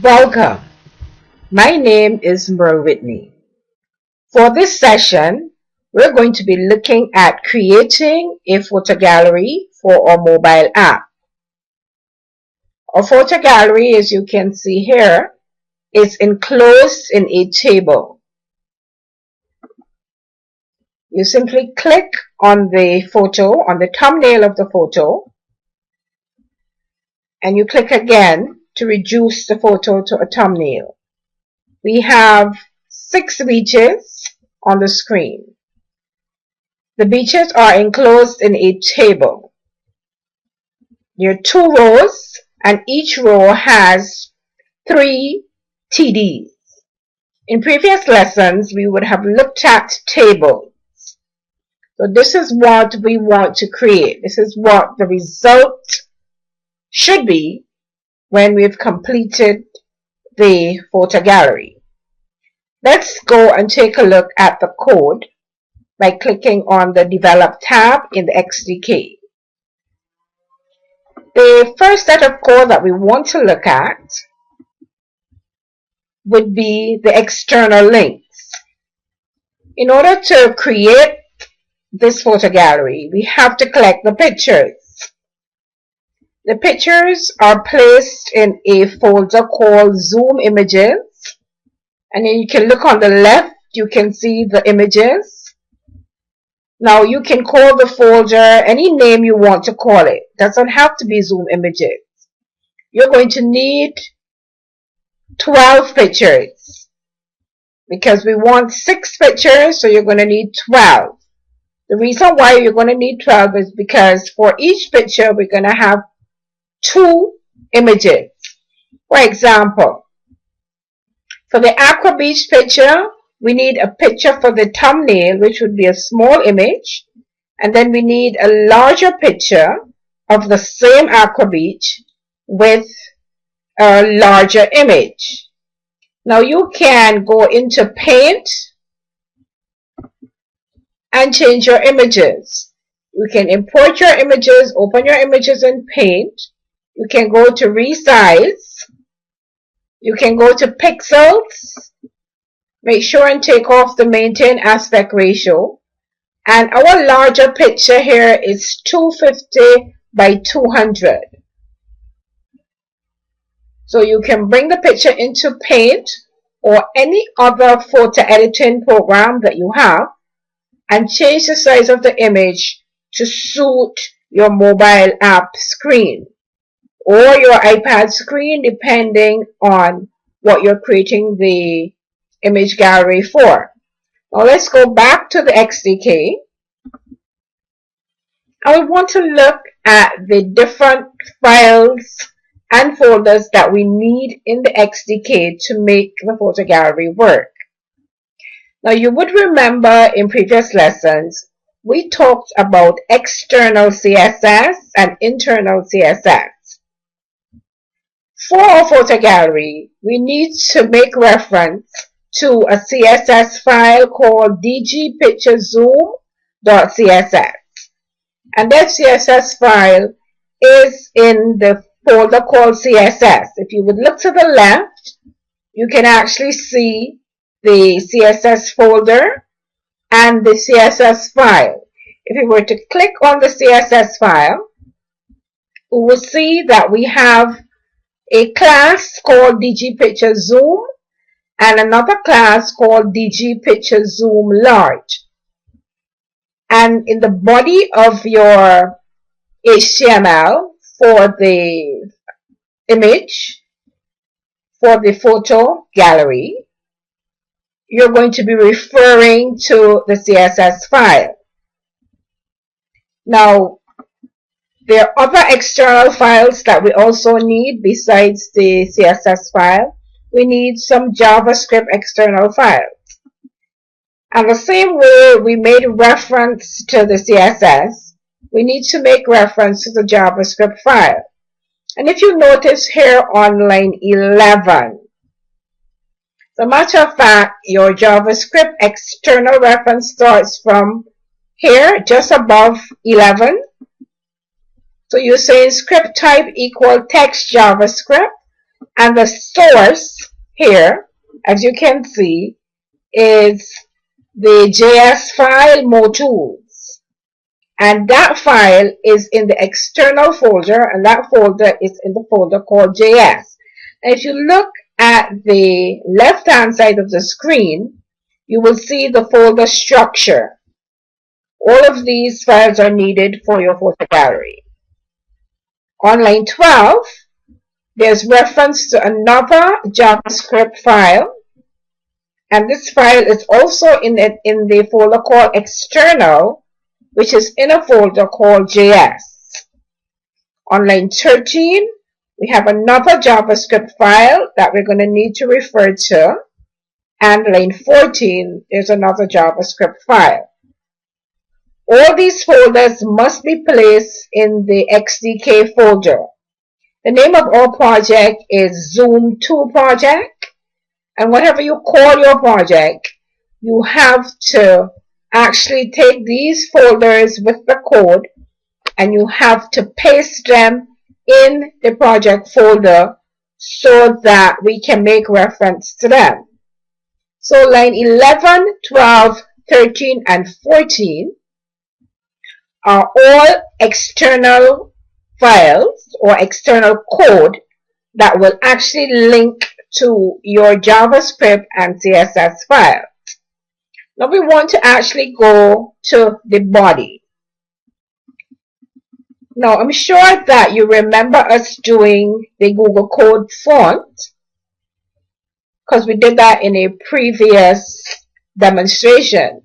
Welcome. My name is Merle Whitney. For this session, we're going to be looking at creating a photo gallery for our mobile app. Our photo gallery, as you can see here, is enclosed in a table. You simply click on the photo, on the thumbnail of the photo, and you click again to reduce the photo to a thumbnail. We have 6 beaches on the screen. The beaches are enclosed in a table. There are 2 rows, and each row has 3 TDs. In previous lessons, we would have looked at tables. So this is what we want to create. This is what the result should be when we've completed the photo gallery. Let's go and take a look at the code by clicking on the Develop tab in the XDK. The first set of code that we want to look at would be the external links. In order to create this photo gallery, we have to collect the pictures. The pictures are placed in a folder called Zoom Images, and then you can look on the left, you can see the images. Now you can call the folder any name you want to call it. It doesn't have to be Zoom Images. You're going to need 12 pictures because we want 6 pictures, so you're going to need 12. The reason why you're going to need 12 is because for each picture we're going to have 2 images. For example, for the Aqua Beach picture, we need a picture for the thumbnail, which would be a small image, and then we need a larger picture of the same Aqua Beach with a larger image. Now you can go into Paint and change your images. You can import your images, open your images in Paint. You can go to Resize. You can go to Pixels. Make sure and take off the Maintain Aspect Ratio. And our larger picture here is 250 by 200. So you can bring the picture into Paint or any other photo editing program that you have and change the size of the image to suit your mobile app screen or your iPad screen, depending on what you're creating the image gallery for. Now let's go back to the XDK. I want to look at the different files and folders that we need in the XDK to make the photo gallery work. Now you would remember in previous lessons, we talked about external CSS and internal CSS. For our photo gallery, we need to make reference to a CSS file called dgpicturezoom.css. And that CSS file is in the folder called CSS. If you would look to the left, you can actually see the CSS folder and the CSS file. If you were to click on the CSS file, we will see that we have a class called dgpicturezoom and another class called dgpicturezoomlarge. And in the body of your HTML for the image, for the photo gallery, you're going to be referring to the CSS file. Now, there are other external files that we also need besides the CSS file. We need some JavaScript external files. And the same way we made reference to the CSS, we need to make reference to the JavaScript file. And if you notice here on line 11, as a matter of fact, your JavaScript external reference starts from here, just above 11. So you're saying script type equal text JavaScript, And the source here, as you can see, is the JS file MoTools. And that file is in the external folder, and that folder is in the folder called JS. And if you look at the left-hand side of the screen, you will see the folder structure. All of these files are needed for your photo gallery. On line 12, there's reference to another JavaScript file, and this file is also in the folder called External, which is in a folder called JS. On line 13, we have another JavaScript file that we're going to need to refer to, and line 14 is another JavaScript file. All these folders must be placed in the XDK folder. The name of our project is Zoom 2 project, and whatever you call your project, you have to actually take these folders with the code and you have to paste them in the project folder so that we can make reference to them. So line 11, 12, 13, and 14 are all external files or external code that will actually link to your JavaScript and CSS files. Now we want to actually go to the body. Now I'm sure that you remember us doing the Google Code font, because we did that in a previous demonstration.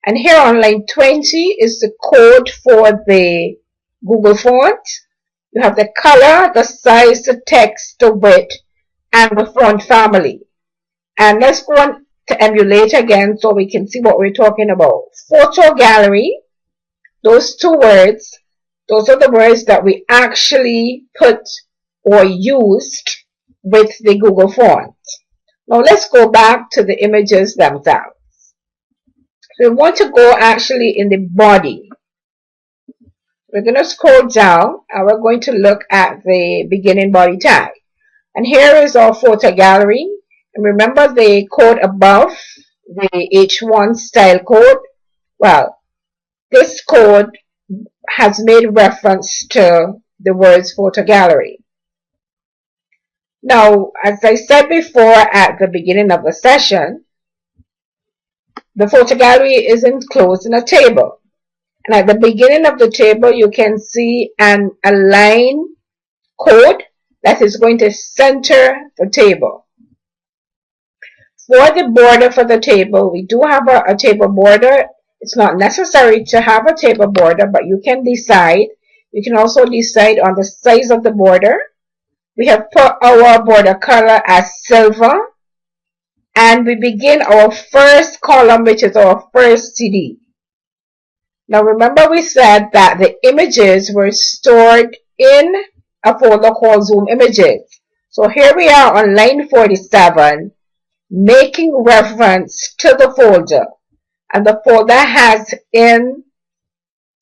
And here on line 20 is the code for the Google font. You have the color, the size, the text, the width, and the font family. And let's go on to emulate again so we can see what we're talking about. Photo gallery, those two words, those are the words that we actually put or used with the Google font. Now let's go back to the images themselves. So we want to go actually in the body. We're going to scroll down and we're going to look at the beginning body tag. And here is our photo gallery. And remember the code above, the H1 style code? Well, this code has made reference to the words photo gallery. Now, as I said before at the beginning of the session, the photo gallery is enclosed in a table. And at the beginning of the table, you can see an align code that is going to center the table. For the border for the table, we do have a table border. It's not necessary to have a table border, but you can decide. You can also decide on the size of the border. We have put our border color as silver. And we begin our first column, which is our first CD. Now remember we said that the images were stored in a folder called Zoom Images. So here we are on line 47, making reference to the folder. And the folder has in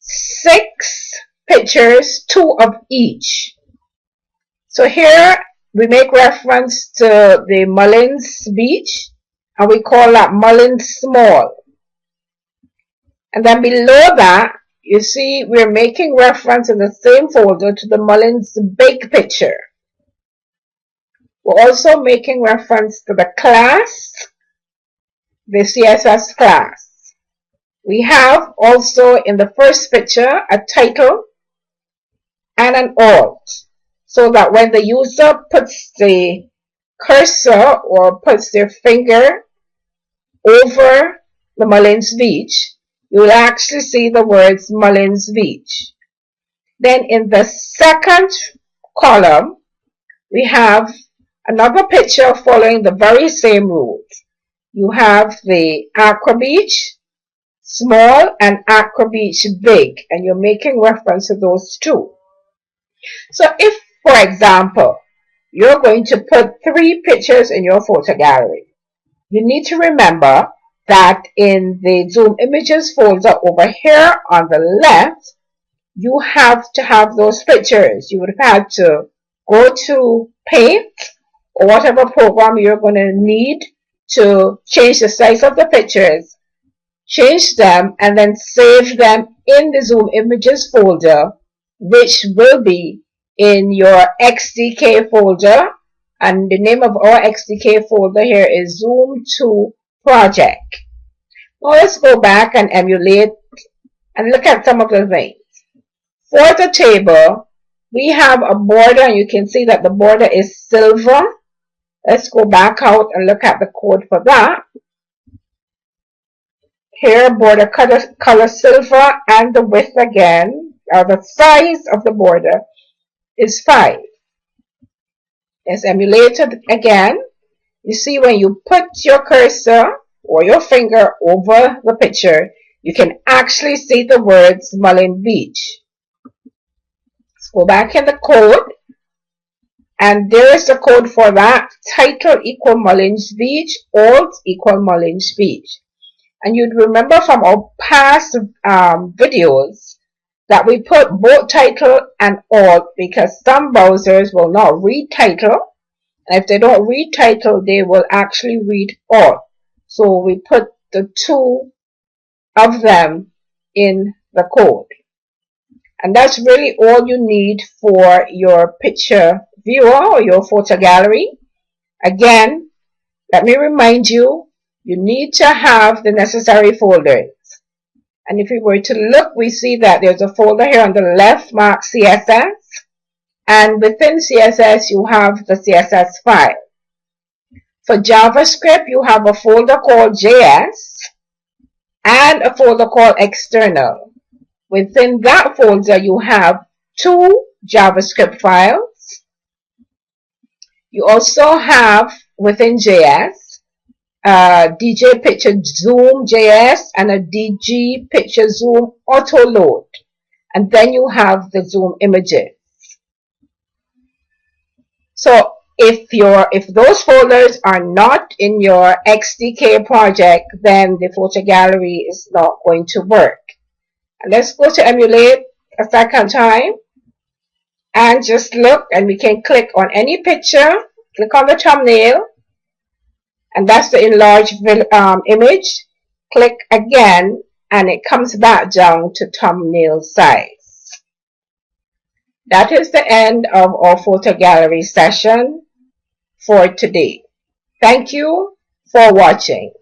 6 pictures, 2 of each. So here we make reference to the Mullins Beach, and we call that Mullins Small. And then below that, you see we're making reference in the same folder to the Mullins Big Picture. We're also making reference to the class, the CSS class. We have also in the first picture a title and an alt, so that when the user puts the cursor or puts their finger over the Mullins Beach, you will actually see the words Mullins Beach. Then in the second column, we have another picture following the very same rules. You have the Aqua Beach Small and Aqua Beach Big, and you're making reference to those two. So if, for example, you're going to put 3 pictures in your photo gallery, you need to remember that in the Zoom Images folder over here on the left, you have to have those pictures. You would have had to go to Paint or whatever program you're going to need to change the size of the pictures, change them, and then save them in the Zoom Images folder, which will be in your XDK folder. And the name of our XDK folder here is Zoom 2 Project. Now let's go back and emulate and look at some of the things. For the table, we have a border, and you can see that the border is silver. Let's go back out and look at the code for that. Here, border color silver, and the width again, or the size of the border is 5. It's emulated again. You see, when you put your cursor or your finger over the picture, you can actually see the words Mullen Beach. Let's go back in the code, and there is the code for that. Title equal Mullins Beach, alt equal Mullins Beach. And you'd remember from our past videos that we put both title and alt because some browsers will not read title, and if they don't read title, they will actually read alt. So we put the two of them in the code. And that's really all you need for your picture viewer or your photo gallery. Again, let me remind you, you need to have the necessary folders. And if we were to look, we see that there's a folder here on the left marked CSS. And within CSS, you have the CSS file. For JavaScript, you have a folder called JS and a folder called External. Within that folder, you have 2 JavaScript files. You also have, within JS, DJ Picture Zoom JS and a DG Picture Zoom Auto Load. And then you have the Zoom Images. So if those folders are not in your XDK project, then the photo gallery is not going to work. And let's go to emulate a second time and just look, and we can click on any picture, click on the thumbnail, and that's the enlarged image. Click again, and it comes back down to thumbnail size. That is the end of our photo gallery session for today. Thank you for watching.